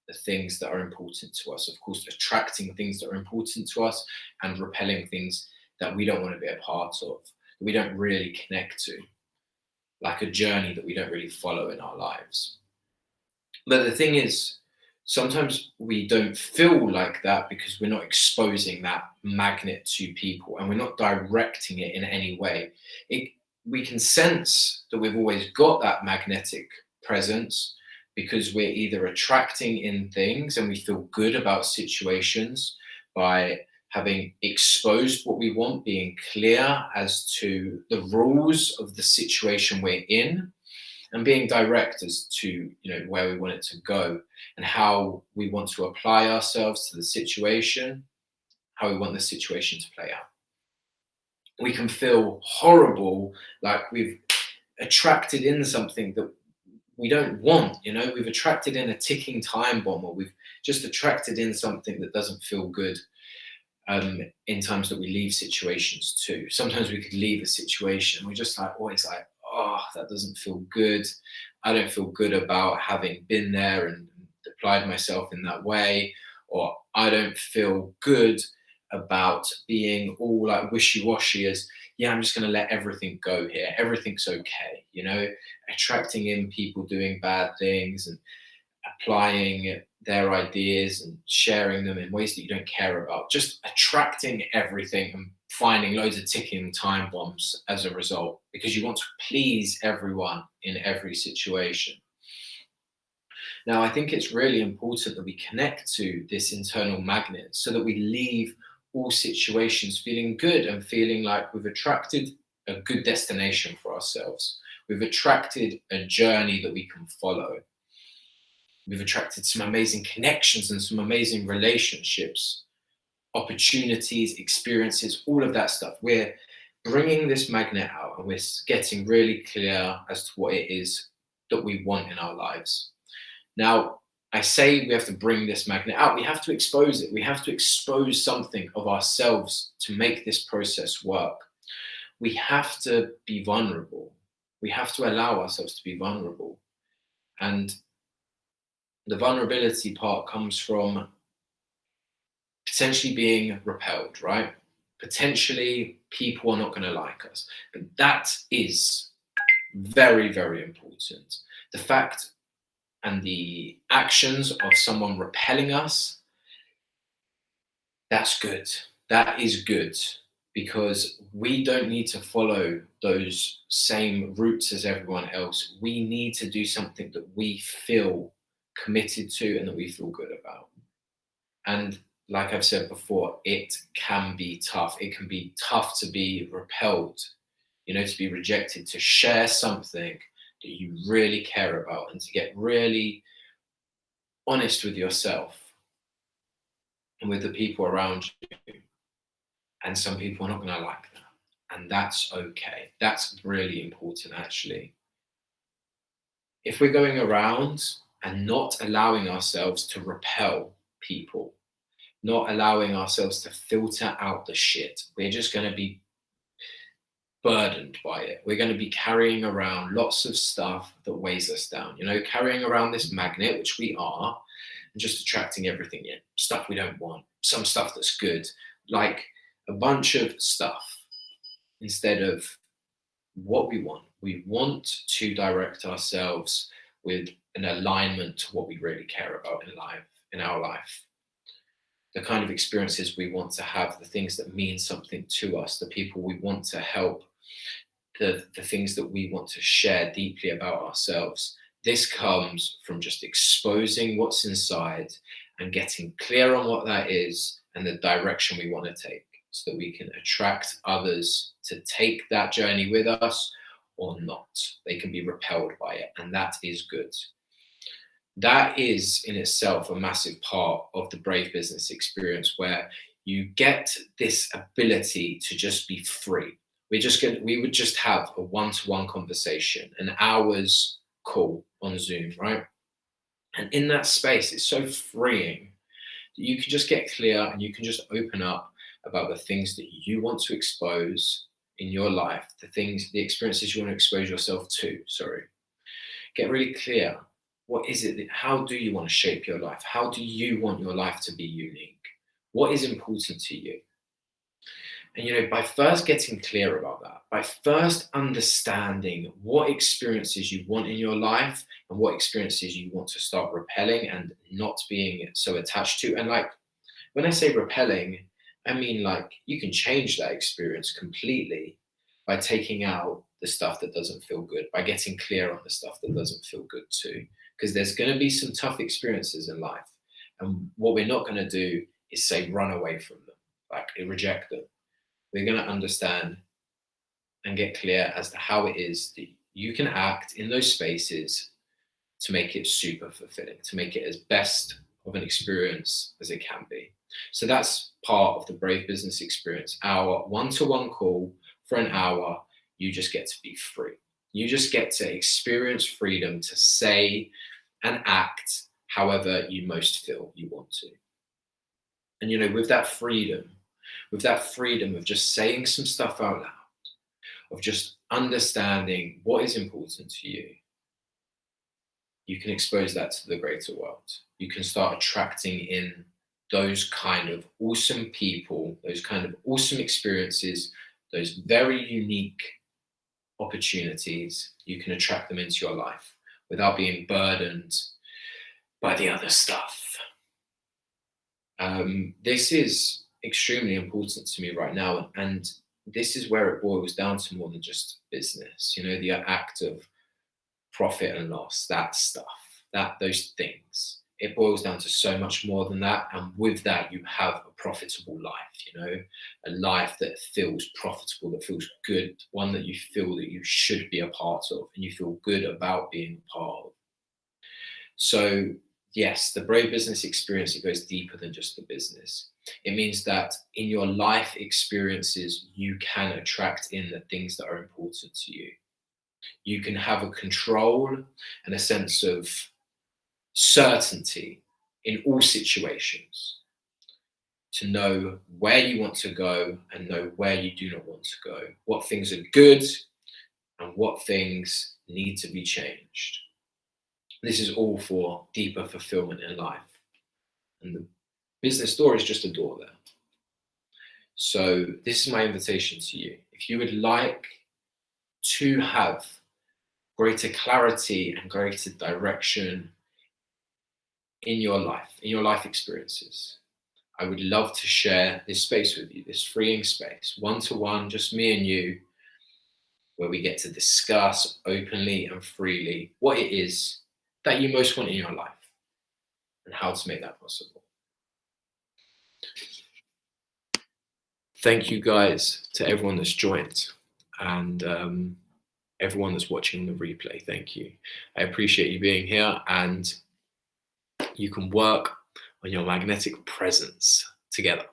the things that are important to us. Of course, attracting things that are important to us and repelling things that we don't want to be a part of, that we don't really connect to, like a journey that we don't really follow in our lives. But the thing is, sometimes we don't feel like that because we're not exposing that magnet to people and we're not directing it in any way. We can sense that we've always got that magnetic presence because we're either attracting in things and we feel good about situations by having exposed what we want, being clear as to the rules of the situation we're in, and being direct as to where we want it to go and how we want to apply ourselves to the situation, how we want the situation to play out. We can feel horrible, like we've attracted in something that we don't want. We've attracted in a ticking time bomb, or we've just attracted in something that doesn't feel good. In times that we leave situations too. Sometimes we could leave a situation, we're just always like, oh, that doesn't feel good. I don't feel good about having been there and applied myself in that way, or I don't feel good about being all like wishy-washy as, yeah, I'm just going to let everything go here. Everything's okay. Attracting in people doing bad things and applying their ideas and sharing them in ways that you don't care about, just attracting everything and finding loads of ticking time bombs as a result, because you want to please everyone in every situation. Now, I think it's really important that we connect to this internal magnet so that we leave all situations feeling good and feeling like we've attracted a good destination for ourselves. We've attracted a journey that we can follow. We've attracted some amazing connections and some amazing relationships, opportunities, experiences, all of that stuff. We're bringing this magnet out and we're getting really clear as to what it is that we want in our lives. Now, I say we have to bring this magnet out. We have to expose it. We have to expose something of ourselves to make this process work. We have to be vulnerable. We have to allow ourselves to be vulnerable. And the vulnerability part comes from potentially being repelled, right? Potentially people are not going to like us. But that is very, very important. The fact and the actions of someone repelling us, that's good. That is good, because we don't need to follow those same routes as everyone else. We need to do something that we feel committed to and that we feel good about. And like I've said before, it can be tough. It can be tough to be repelled, to be rejected, to share something that you really care about and to get really honest with yourself and with the people around you. And some people are not going to like that. And that's okay. That's really important, actually. If we're going around and not allowing ourselves to repel people, not allowing ourselves to filter out the shit, we're just going to be burdened by it. We're going to be carrying around lots of stuff that weighs us down, carrying around this magnet, which we are, and just attracting everything in, stuff we don't want, some stuff that's good, like a bunch of stuff, instead of what we want. We want to direct ourselves with an alignment to what we really care about in our life. The kind of experiences we want to have, the things that mean something to us, the people we want to help, the things that we want to share deeply about ourselves. This comes from just exposing what's inside and getting clear on what that is and the direction we want to take, so that we can attract others to take that journey with us or not. They can be repelled by it, and that is good. That is in itself a massive part of the Brave Business experience, where you get this ability to just be free. We would just have a one-to-one conversation, an hour's call on Zoom, right? And in that space, it's so freeing that you can just get clear and you can just open up about the things that you want to expose in your life, the experiences you want to expose yourself to, Get really clear What is it? How do you want to shape your life? How do you want your life to be unique? What is important to you? And by first getting clear about that, by first understanding what experiences you want in your life and what experiences you want to start repelling and not being so attached to. And like when I say repelling, I mean like you can change that experience completely by taking out the stuff that doesn't feel good, by getting clear on the stuff that doesn't feel good too. Because there's going to be some tough experiences in life. And what we're not going to do is say run away from them, like reject them. We're going to understand and get clear as to how it is that you can act in those spaces to make it super fulfilling, to make it as best of an experience as it can be. So that's part of the Brave Business Experience. Our one-to-one call for an hour, you just get to be free. You just get to experience freedom to say and act however you most feel you want to. And with that freedom of just saying some stuff out loud, of just understanding what is important to you, you can expose that to the greater world. You can start attracting in those kind of awesome people, those kind of awesome experiences, those very unique opportunities. You can attract them into your life without being burdened by the other stuff. This is extremely important to me right now, and this is where it boils down to more than just business. The act of profit and loss, that stuff, those things. It boils down to so much more than that, and with that, you have a profitable life. A life that feels profitable, that feels good, one that you feel that you should be a part of, and you feel good about being a part of. So yes, the Brave Business Experience, it goes deeper than just the business. It means that in your life experiences, you can attract in the things that are important to you. You can have a control and a sense of certainty in all situations to know where you want to go and know where you do not want to go, what things are good and what things need to be changed. This is all for deeper fulfillment in life. And the business door is just a door there. So this is my invitation to you. If you would like to have greater clarity and greater direction in your life experiences, I would love to share this space with you, this freeing space, one-to-one, just me and you, where we get to discuss openly and freely what it is that you most want in your life and how to make that possible. Thank you guys to everyone that's joined and everyone that's watching the replay. Thank you. I appreciate you being here, and you can work on your magnetic presence together.